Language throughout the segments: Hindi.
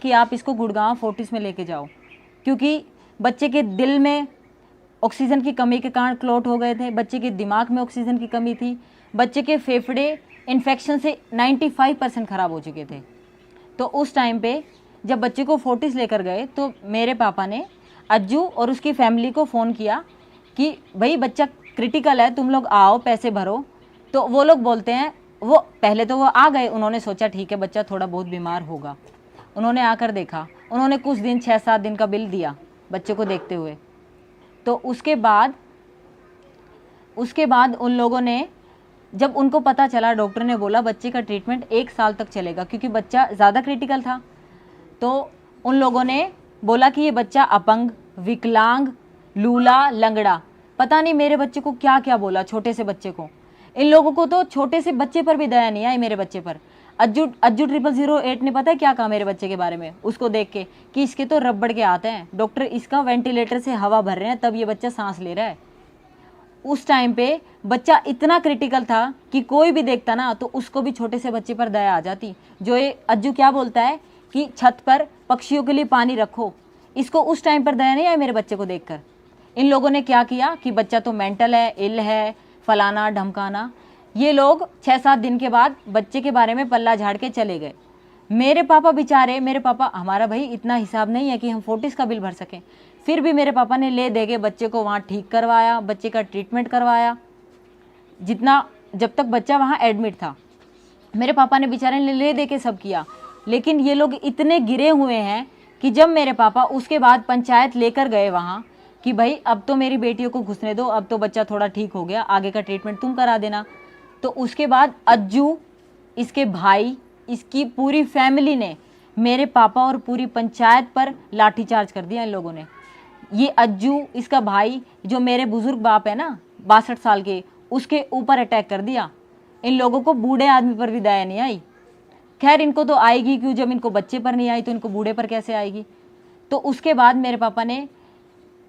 कि आप इसको गुड़गांव फोर्टिस में लेके जाओ, क्योंकि बच्चे के दिल में ऑक्सीजन की कमी के कारण क्लॉट हो गए थे, बच्चे के दिमाग में ऑक्सीजन की कमी थी, बच्चे के फेफड़े इन्फेक्शन से 95% ख़राब हो चुके थे। तो उस टाइम पे जब बच्चे को फोर्टिस लेकर गए तो मेरे पापा ने अज्जू और उसकी फैमिली को फ़ोन किया कि भाई बच्चा क्रिटिकल है, तुम लोग आओ, पैसे भरो। तो वो लोग बोलते हैं, वो पहले तो वो आ गए, उन्होंने सोचा ठीक है बच्चा थोड़ा बहुत बीमार होगा। उन्होंने आकर देखा, उन्होंने कुछ दिन 6-7 दिन का बिल दिया बच्चे को देखते हुए। तो उसके बाद उन लोगों ने, जब उनको पता चला, डॉक्टर ने बोला बच्चे का ट्रीटमेंट 1 साल तक चलेगा क्योंकि बच्चा ज़्यादा क्रिटिकल था। तो उन लोगों ने बोला कि ये बच्चा अपंग, विकलांग, लूला, लंगड़ा, पता नहीं मेरे बच्चे को क्या क्या बोला, छोटे से बच्चे को। इन लोगों को तो छोटे से बच्चे पर भी दया नहीं आई मेरे बच्चे पर। अज्जू 0008 ने पता है क्या कहा मेरे बच्चे के बारे में उसको देख के, कि इसके तो रबड़ के आते हैं, डॉक्टर इसका वेंटिलेटर से हवा भर रहे हैं तब ये बच्चा सांस ले रहा है। उस टाइम पे बच्चा इतना क्रिटिकल था कि कोई भी देखता ना तो उसको भी छोटे से बच्चे पर दया आ जाती। जो ये अज्जू क्या बोलता है कि छत पर पक्षियों के लिए पानी रखो, इसको उस टाइम पर दया नहीं आई मेरे बच्चे को देखकर। इन लोगों ने क्या किया कि बच्चा तो मेंटल है, इल है, फलाना ढमकाना। ये लोग 6-7 दिन के बाद बच्चे के बारे में पल्ला झाड़ के चले गए। मेरे पापा बेचारे, मेरे पापा, हमारा भाई इतना हिसाब नहीं है कि हम फोर्टिस का बिल भर सकें, फिर भी मेरे पापा ने ले दे के बच्चे को वहाँ ठीक करवाया, बच्चे का ट्रीटमेंट करवाया, जितना जब तक बच्चा वहाँ एडमिट था मेरे पापा ने बेचारे ने ले दे के सब किया। लेकिन ये लोग इतने गिरे हुए हैं कि जब मेरे पापा उसके बाद पंचायत लेकर गए वहाँ कि भाई अब तो मेरी बेटियों को घुसने दो, अब तो बच्चा थोड़ा ठीक हो गया, आगे का ट्रीटमेंट तुम करा देना। तो उसके बाद अज्जू, इसके भाई, इसकी पूरी फैमिली ने मेरे पापा और पूरी पंचायत पर लाठीचार्ज कर दिया इन लोगों ने। ये अज्जू, इसका भाई, जो मेरे बुजुर्ग बाप है ना 62 साल के, उसके ऊपर अटैक कर दिया। इन लोगों को बूढ़े आदमी पर भी दया नहीं आई। खैर इनको तो आएगी क्यों, जब इनको बच्चे पर नहीं आई तो इनको बूढ़े पर कैसे आएगी। तो उसके बाद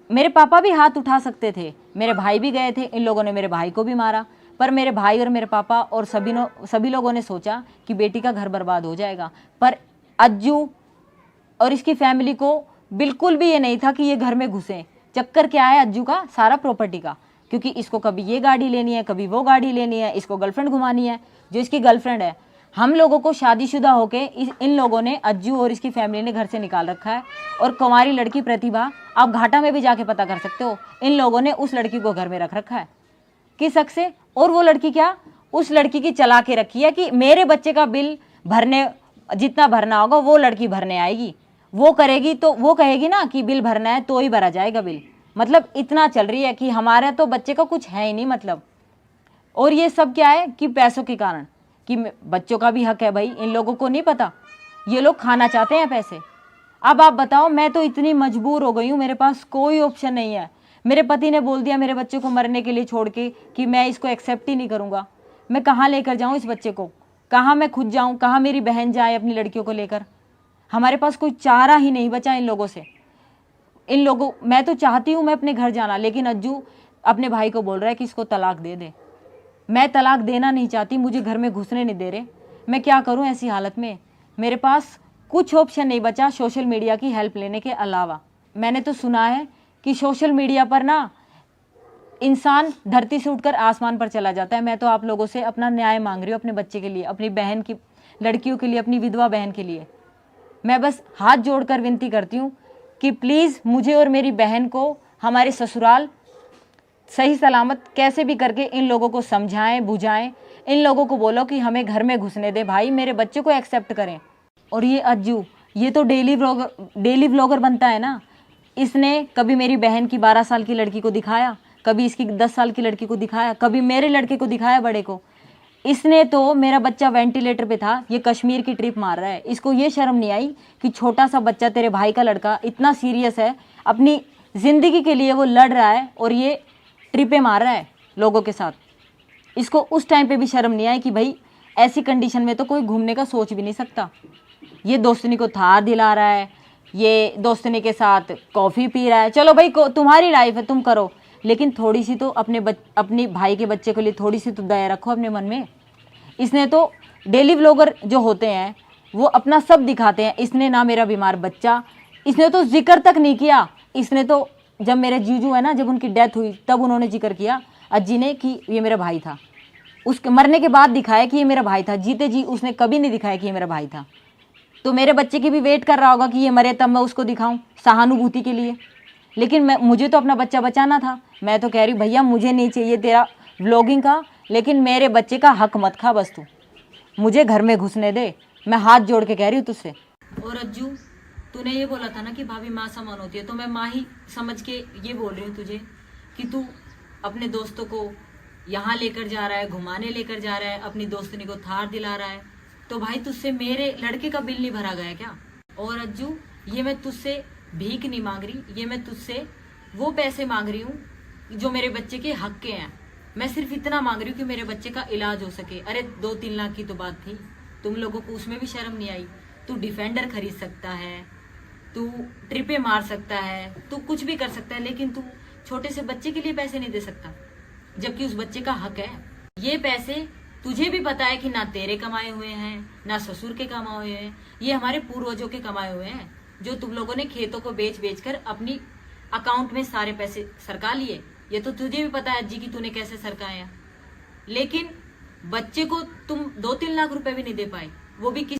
मेरे पापा भी हाथ उठा सकते थे, मेरे भाई भी गए थे, इन लोगों ने मेरे भाई को भी मारा। पर मेरे भाई और मेरे पापा और सभी लोगों ने सोचा कि बेटी का घर बर्बाद हो जाएगा। पर अज्जू और इसकी फैमिली को बिल्कुल भी ये नहीं था कि ये घर में घुसे। चक्कर क्या है अज्जू का, सारा प्रॉपर्टी का, क्योंकि इसको कभी ये गाड़ी लेनी है, कभी वो गाड़ी लेनी है, इसको गर्लफ्रेंड घुमानी है, जो इसकी गर्लफ्रेंड है। हम लोगों को शादीशुदा होके इन लोगों ने, अज्जू और इसकी फैमिली ने घर से निकाल रखा है। और कुंवारी लड़की प्रतिभा, आप घाटा में भी जाके पता कर सकते हो, इन लोगों ने उस लड़की को घर में रख रखा है किस हक से। और वो लड़की क्या, उस लड़की की चला के रखी है कि मेरे बच्चे का बिल भरने, जितना भरना होगा वो लड़की भरने आएगी, वो करेगी, तो वो कहेगी ना कि बिल भरना है तो ही भरा जाएगा बिल। मतलब इतना चल रही है कि हमारा तो बच्चे का कुछ है ही नहीं मतलब। और ये सब क्या है कि पैसों के कारण, कि बच्चों का भी हक है भाई, इन लोगों को नहीं पता, ये लोग खाना चाहते हैं पैसे। अब आप बताओ, मैं तो इतनी मजबूर हो गई हूँ, मेरे पास कोई ऑप्शन नहीं है। मेरे पति ने बोल दिया मेरे बच्चे को मरने के लिए छोड़ के कि मैं इसको एक्सेप्ट ही नहीं करूँगा। मैं कहाँ लेकर जाऊँ इस बच्चे को, कहाँ मैं खुद जाऊँ, कहाँ मेरी बहन जाए अपनी लड़कियों को लेकर। हमारे पास कोई चारा ही नहीं बचा इन लोगों से। मैं तो चाहती हूँ मैं अपने घर जाना, लेकिन अज्जू अपने भाई को बोल रहा है कि इसको तलाक दे दे। मैं तलाक देना नहीं चाहती, मुझे घर में घुसने नहीं दे रहे। मैं क्या करूँ ऐसी हालत में, मेरे पास कुछ ऑप्शन नहीं बचा सोशल मीडिया की हेल्प लेने के अलावा। मैंने तो सुना है कि सोशल मीडिया पर ना इंसान धरती से उठकर आसमान पर चला जाता है। मैं तो आप लोगों से अपना न्याय मांग रही हूँ अपने बच्चे के लिए, अपनी बहन की लड़कियों के लिए, अपनी विधवा बहन के लिए। मैं बस हाथ जोड़कर विनती करती हूँ कि प्लीज़ मुझे और मेरी बहन को हमारे ससुराल सही सलामत कैसे भी करके इन लोगों को समझाएं, बुझाएं। इन लोगों को बोलो कि हमें घर में घुसने दे भाई, मेरे बच्चे को एक्सेप्ट करें। और ये अज्जू, ये तो डेली व्लॉगर बनता है ना। इसने कभी मेरी बहन की 12 साल की लड़की को दिखाया, कभी इसकी 10 साल की लड़की को दिखाया, कभी मेरे लड़के को दिखाया बड़े को। इसने तो, मेरा बच्चा वेंटिलेटर पे था, ये कश्मीर की ट्रिप मार रहा है। इसको ये शर्म नहीं आई कि छोटा सा बच्चा, तेरे भाई का लड़का इतना सीरियस है, अपनी ज़िंदगी के लिए वो लड़ रहा है और ये ट्रिपें मार रहा है लोगों के साथ। इसको उस टाइम पे भी शर्म नहीं आई कि भाई ऐसी कंडीशन में तो कोई घूमने का सोच भी नहीं सकता। ये दोस्तनी को थार दिला रहा है, ये दोस्तनी के साथ कॉफ़ी पी रहा है। चलो भाई तुम्हारी लाइफ है, तुम करो, लेकिन थोड़ी सी तो अपनी भाई के बच्चे के लिए थोड़ी सी तो दया रखो अपने मन में। इसने तो डेली व्लॉगर जो होते हैं वो अपना सब दिखाते हैं। इसने ना मेरा बीमार बच्चा, इसने तो जिक्र तक नहीं किया। इसने तो जब मेरे जीजू है ना, जब उनकी डेथ हुई तब उन्होंने जिक्र किया अज्जी ने कि ये मेरा भाई था। उसके मरने के बाद दिखाया कि ये मेरा भाई था, जीते जी उसने कभी नहीं दिखाया कि ये मेरा भाई था। तो मेरे बच्चे की भी वेट कर रहा होगा कि ये मरे तब मैं उसको दिखाऊं सहानुभूति के लिए। लेकिन मुझे तो अपना बच्चा बचाना था। मैं तो कह रही हूँ भैया मुझे नहीं चाहिए तेरा व्लॉगिंग का, लेकिन मेरे बच्चे का हक मत खा बस तू, मुझे घर में घुसने दे, मैं हाथ जोड़ के कह रही हूँ तुझसे। और अज्जू तूने ये बोला था ना कि भाभी माँ समान होती है, तो मैं माँ ही समझ के ये बोल रही हूँ तुझे कि तू अपने दोस्तों को यहाँ लेकर जा रहा है, घुमाने लेकर जा रहा है, अपनी दोस्तनी को थार दिला रहा है, तो भाई तुझसे मेरे लड़के का बिल नहीं भरा गया क्या? और अज्जू ये मैं तुझसे भीख नहीं मांग रही, ये मैं तुझसे वो पैसे मांग रही हूँ जो मेरे बच्चे के हक के हैं। मैं सिर्फ इतना मांग रही हूँ कि मेरे बच्चे का इलाज हो सके। अरे 2-3 लाख की तो बात थी, तुम लोगों को उसमें भी शर्म नहीं आई। तू डिफेंडर खरीद सकता है, तू ट्रिपे मार सकता है, तू कुछ भी कर सकता है, लेकिन तू छोटे से बच्चे के लिए पैसे नहीं दे सकता, जबकि उस बच्चे का हक है। ये पैसे तुझे भी पता है कि ना तेरे कमाए हुए हैं ना ससुर के कमाए हुए हैं, ये हमारे पूर्वजों के कमाए हुए हैं, जो तुम लोगों ने खेतों को बेच बेच कर अपनी अकाउंट में सारे पैसे सरका लिए। ये तो तुझे भी पता है अज्जी की तूने कैसे सरकाए हैं। लेकिन बच्चे को तुम 2-3 लाख रुपए भी नहीं दे पाए, वो भी